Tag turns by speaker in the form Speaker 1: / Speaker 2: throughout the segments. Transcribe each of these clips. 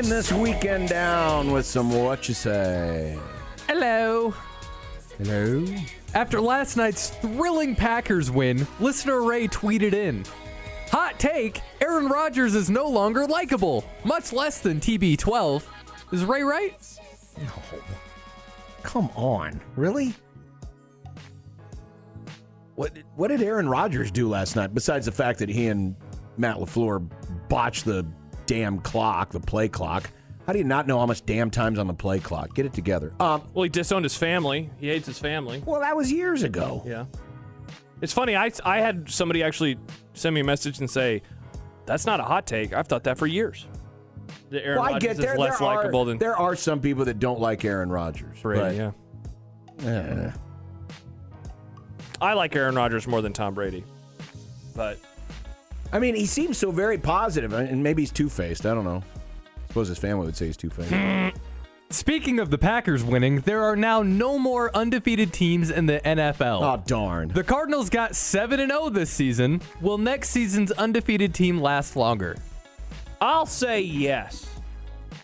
Speaker 1: wind this weekend down with some What You Say.
Speaker 2: Hello.
Speaker 1: Hello.
Speaker 2: After last night's thrilling Packers win, listener Ray tweeted in, "Hot take, Aaron Rodgers is no longer likable, much less than TB12. Is Ray right?
Speaker 1: No. Come on. Really? What did Aaron Rodgers do last night, besides the fact that he and Matt LaFleur botched the damn clock, the play clock? How do you not know how much damn time's on the play clock? Get it together.
Speaker 3: Well, he disowned his family. He hates his family.
Speaker 1: Well, that was years ago.
Speaker 3: Yeah. It's funny. I had somebody actually send me a message and say, that's not a hot take. I've thought that for years. That Aaron Rodgers is less likable than...
Speaker 1: There are some people that don't like Aaron Rodgers.
Speaker 3: Brady, yeah. I like Aaron Rodgers more than Tom Brady. But...
Speaker 1: I mean, he seems so very positive, and maybe he's two-faced. I don't know. I suppose his family would say he's two-faced.
Speaker 2: Speaking of the Packers winning, there are now no more undefeated teams in the NFL.
Speaker 1: Oh, darn.
Speaker 2: The Cardinals got 7-0 this season. Will next season's undefeated team last longer?
Speaker 3: I'll say yes.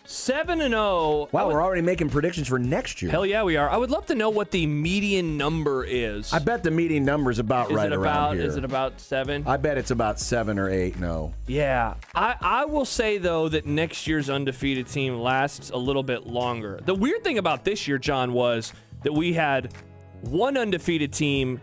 Speaker 3: 7-0.
Speaker 1: Wow, we're already making predictions for next year.
Speaker 3: Hell yeah, we are. I would love to know what the median number is.
Speaker 1: I bet the median number's about around here.
Speaker 3: Is it about 7?
Speaker 1: I bet it's about 7 or 8, no.
Speaker 3: Yeah. I will say, though, that next year's undefeated team lasts a little bit longer. The weird thing about this year, John, was that we had one undefeated team,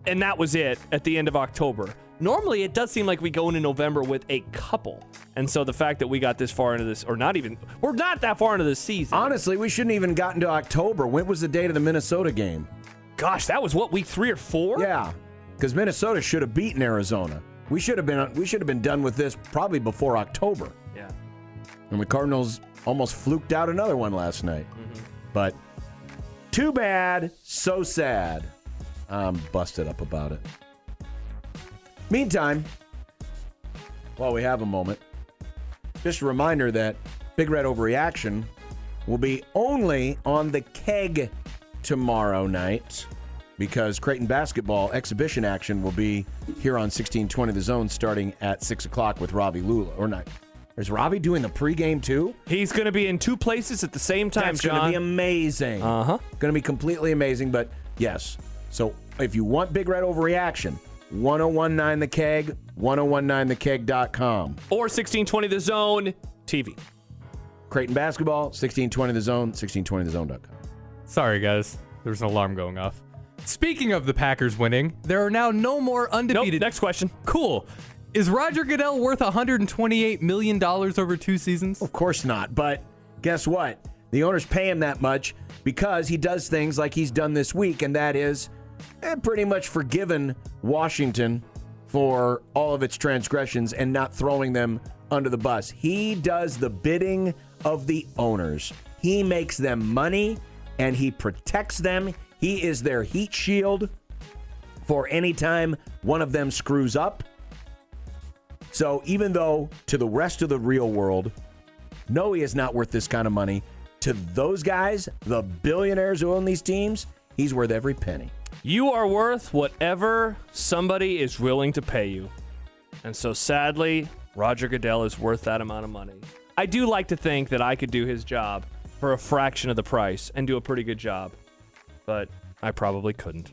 Speaker 3: and that was it at the end of October. Normally, it does seem like we go into November with a couple. And so the fact that we got this far into this, or not even, we're not that far into the season.
Speaker 1: Honestly, we shouldn't even gotten to October. When was the date of the Minnesota game?
Speaker 3: Gosh, that was what, week 3 or 4?
Speaker 1: Yeah, because Minnesota should have beaten Arizona. We should have been done with this probably before October.
Speaker 3: Yeah.
Speaker 1: And the Cardinals almost fluked out another one last night.
Speaker 3: Mm-hmm.
Speaker 1: But too bad, so sad. I'm busted up about it. Meantime, while we have a moment, just a reminder that Big Red Overreaction will be only on the keg tomorrow night because Creighton basketball exhibition action will be here on 1620 The Zone starting at 6 o'clock with Ravi Lula. Or not. Is Ravi doing the pregame too?
Speaker 3: He's going to be in 2 places at the same time,
Speaker 1: That's
Speaker 3: John.
Speaker 1: That's going to be amazing.
Speaker 3: Uh-huh.
Speaker 1: Going to be completely amazing, but yes. So if you want Big Red Overreaction, 1019 The Keg, 1019thekeg.com.
Speaker 3: Or 1620 The Zone TV.
Speaker 1: Creighton basketball, 1620 The Zone, 1620thezone.com.
Speaker 2: Sorry, guys. There's an alarm going off. Speaking of the Packers winning, there are now no more undefeated...
Speaker 3: Nope, next question.
Speaker 2: Cool. Is Roger Goodell worth $128 million over 2 seasons?
Speaker 1: Of course not, but guess what? The owners pay him that much because he does things like he's done this week, and that is... pretty much forgiven Washington for all of its transgressions and not throwing them under the bus. He does the bidding of the owners. He makes them money, and he protects them. He is their heat shield for any time one of them screws up. So even though to the rest of the real world, no, he is not worth this kind of money, to those guys, the billionaires who own these teams, he's worth every penny.
Speaker 3: You are worth whatever somebody is willing to pay you. And so sadly, Roger Goodell is worth that amount of money. I do like to think that I could do his job for a fraction of the price and do a pretty good job. But I probably couldn't.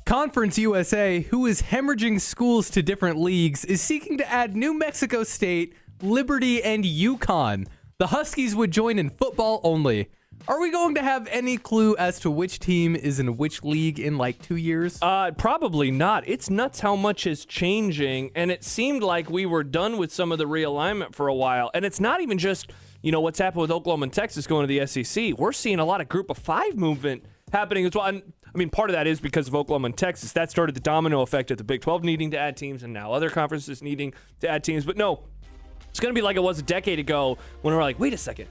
Speaker 2: Conference USA, who is hemorrhaging schools to different leagues, is seeking to add New Mexico State, Liberty, and UConn. The Huskies would join in football only. Are we going to have any clue as to which team is in which league in like 2 years?
Speaker 3: Probably not. It's nuts how much is changing, and it seemed like we were done with some of the realignment for a while. And it's not even just, what's happened with Oklahoma and Texas going to the SEC. We're seeing a lot of Group of 5 movement happening as well. And, part of that is because of Oklahoma and Texas. That started the domino effect of the Big 12 needing to add teams and now other conferences needing to add teams. But no, it's going to be like it was a decade ago when we were like, wait a second.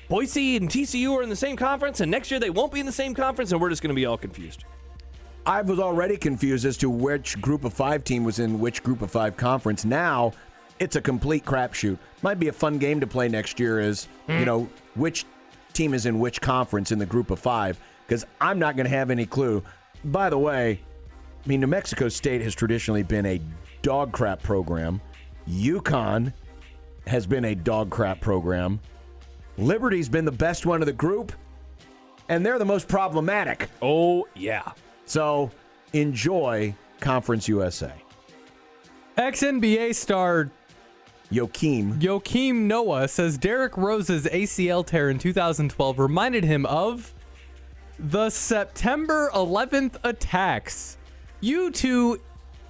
Speaker 3: Boise and TCU are in the same conference, and next year they won't be in the same conference, and we're just going to be all confused.
Speaker 1: I was already confused as to which Group of 5 team was in which Group of 5 conference. Now, it's a complete crapshoot. Might be a fun game to play next year is, which team is in which conference in the Group of 5, because I'm not going to have any clue. By the way, New Mexico State has traditionally been a dog crap program. UConn has been a dog crap program. Liberty's been the best one of the group, and they're the most problematic.
Speaker 3: Oh, yeah.
Speaker 1: So enjoy Conference USA.
Speaker 2: Ex-NBA star
Speaker 1: Joakim
Speaker 2: Noah says Derrick Rose's ACL tear in 2012 reminded him of the September 11th attacks. You two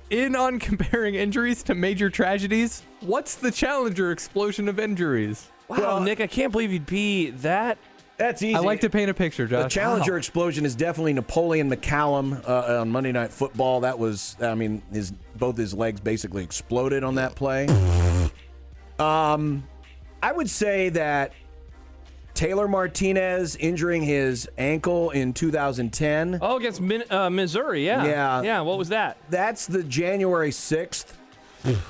Speaker 2: in on comparing injuries to major tragedies? What's the Challenger explosion of injuries?
Speaker 3: Wow, well, Nick, I can't believe you'd be that.
Speaker 1: That's easy.
Speaker 2: I like to paint a picture, Josh.
Speaker 1: The Challenger explosion is definitely Napoleon McCallum on Monday Night Football. That was, both his legs basically exploded on that play. I would say that Taylor Martinez injuring his ankle in 2010.
Speaker 3: Oh, against Missouri, yeah. Yeah, what was that?
Speaker 1: That's the January 6th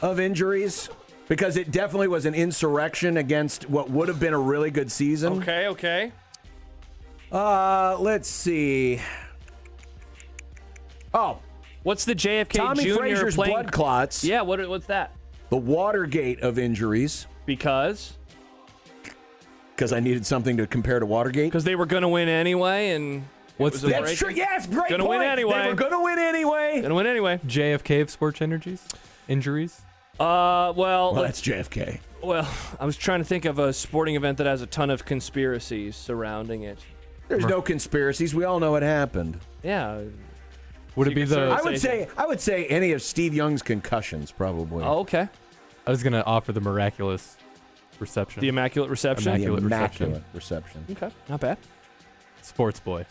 Speaker 1: of injuries. Because it definitely was an insurrection against what would have been a really good season.
Speaker 3: Okay.
Speaker 1: Let's see. Oh.
Speaker 3: What's the JFK
Speaker 1: Tommy
Speaker 3: Jr.
Speaker 1: Frazier's
Speaker 3: playing?
Speaker 1: blood clots.
Speaker 3: Yeah, what's that?
Speaker 1: The Watergate of injuries.
Speaker 3: Because
Speaker 1: I needed something to compare to Watergate.
Speaker 3: Because they were going to win anyway, and
Speaker 2: what's the
Speaker 1: That's true. Yes, great
Speaker 3: gonna
Speaker 1: point.
Speaker 3: Win anyway.
Speaker 1: They were going to win anyway.
Speaker 2: JFK of sports injuries?
Speaker 1: Well, that's JFK.
Speaker 3: Well, I was trying to think of a sporting event that has a ton of conspiracies surrounding it.
Speaker 1: There's no conspiracies. We all know it happened.
Speaker 3: Yeah.
Speaker 2: Would it be the?
Speaker 1: I would say any of Steve Young's concussions, probably.
Speaker 3: Oh, okay.
Speaker 2: I was gonna offer the miraculous reception.
Speaker 3: The Immaculate Reception.
Speaker 1: Immaculate reception.
Speaker 3: Okay, not bad.
Speaker 2: Sports boy.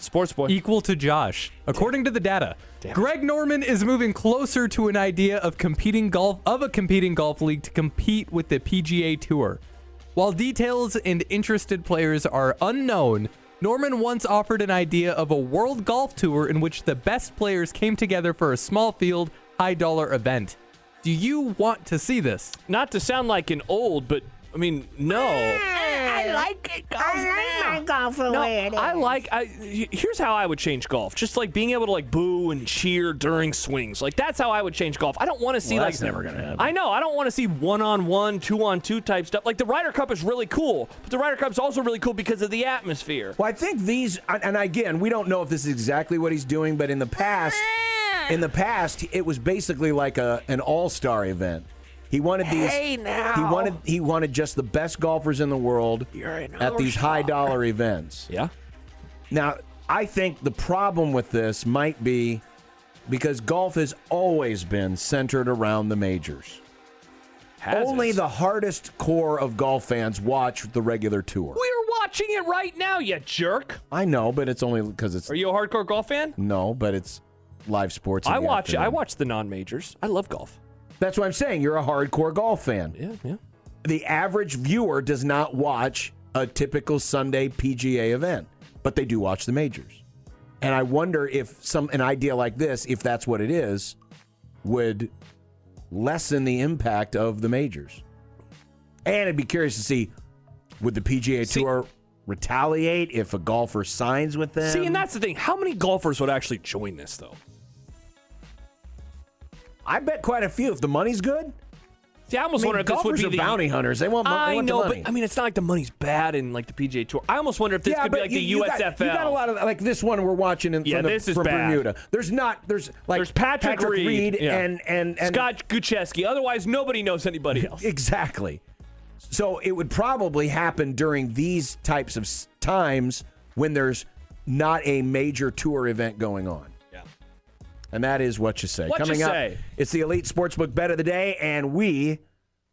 Speaker 2: Equal to Josh. According to the data, Greg Norman is moving closer to an idea of a competing golf league to compete with the PGA Tour. While details and interested players are unknown, Norman once offered an idea of a world golf tour in which the best players came together for a small field, high-dollar event. Do you want to see this?
Speaker 3: Not to sound like an old, but no.
Speaker 4: I like it. I like my golf the way it is.
Speaker 3: Here's how I would change golf. Just like being able to boo and cheer during swings. That's how I would change golf. I don't want to see
Speaker 1: that's never gonna happen.
Speaker 3: I know. I don't want to see 1-on-1, 2-on-2 type stuff. The Ryder Cup is really cool, but the Ryder Cup is also really cool because of the atmosphere.
Speaker 1: Well, I think these, and again, we don't know if this is exactly what he's doing, but in the past, it was basically like an all-star event. He wanted these.
Speaker 4: Hey, now.
Speaker 1: He wanted just the best golfers in the world at these high-dollar events.
Speaker 3: Yeah.
Speaker 1: Now, I think the problem with this might be because golf has always been centered around the majors. Only the hardest core of golf fans watch the regular tour.
Speaker 3: We're watching it right now, you jerk.
Speaker 1: I know, but it's only because it's.
Speaker 3: Are you a hardcore golf fan?
Speaker 1: No, but it's live sports.
Speaker 3: I watch the non-majors. I love golf.
Speaker 1: That's what I'm saying. You're a hardcore golf fan.
Speaker 3: Yeah.
Speaker 1: The average viewer does not watch a typical Sunday PGA event, but they do watch the majors. And I wonder if an idea like this, if that's what it is, would lessen the impact of the majors. And I'd be curious to see, would the PGA Tour retaliate if a golfer signs with them?
Speaker 3: See, and that's the thing. How many golfers would actually join this, though?
Speaker 1: I bet quite a few if the money's good.
Speaker 3: See, I almost wonder if this would be
Speaker 1: the bounty hunters. They want
Speaker 3: I know,
Speaker 1: the money.
Speaker 3: but it's not like the money's bad in the PGA Tour. I almost wonder if this could be like the USFL.
Speaker 1: You got a lot of this one we're watching from Bermuda. There's Patrick
Speaker 3: Reed
Speaker 1: and
Speaker 3: Scott Gucheski. Otherwise, nobody knows anybody else.
Speaker 1: Exactly. So it would probably happen during these types of times when there's not a major tour event going on. And that is What You Say. Coming up, it's the Elite Sportsbook Bet of the Day, and we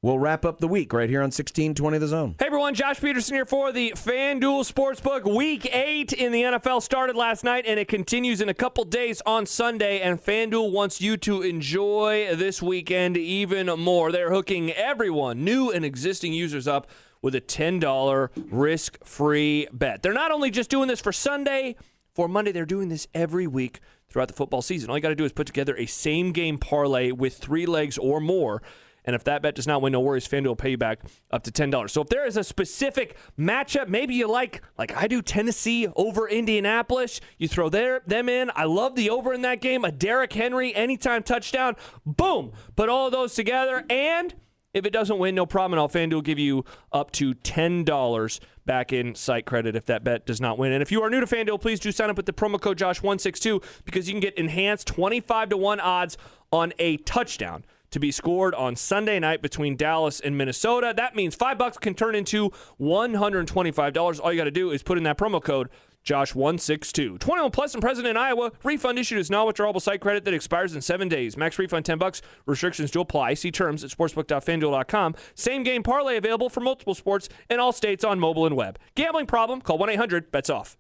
Speaker 1: will wrap up the week right here on 1620 The Zone.
Speaker 3: Hey, everyone. Josh Peterson here for the FanDuel Sportsbook. Week 8 in the NFL started last night, and it continues in a couple days on Sunday, and FanDuel wants you to enjoy this weekend even more. They're hooking everyone, new and existing users, up with a $10 risk-free bet. They're not only just doing this for Sunday, for Monday, they're doing this every week throughout the football season. All you got to do is put together a same-game parlay with 3 legs or more, and if that bet does not win, no worries, FanDuel will pay you back up to $10. So if there is a specific matchup, maybe you like I do, Tennessee over Indianapolis, you throw them in. I love the over in that game. A Derrick Henry anytime touchdown. Boom! Put all of those together, and If it doesn't win, no problem at all. FanDuel will give you up to $10 back in site credit if that bet does not win. And if you are new to FanDuel, please do sign up with the promo code Josh162 because you can get enhanced 25-1 odds on a touchdown to be scored on Sunday night between Dallas and Minnesota. That means $5 can turn into $125. All you got to do is put in that promo code Josh162. 21 plus and present in Iowa. Refund issued is non-withdrawable site credit that expires in 7 days. Max refund $10. Restrictions do apply. See terms at sportsbook.fanduel.com. Same game parlay available for multiple sports in all states on mobile and web. Gambling problem? Call 1-800-BETS-OFF.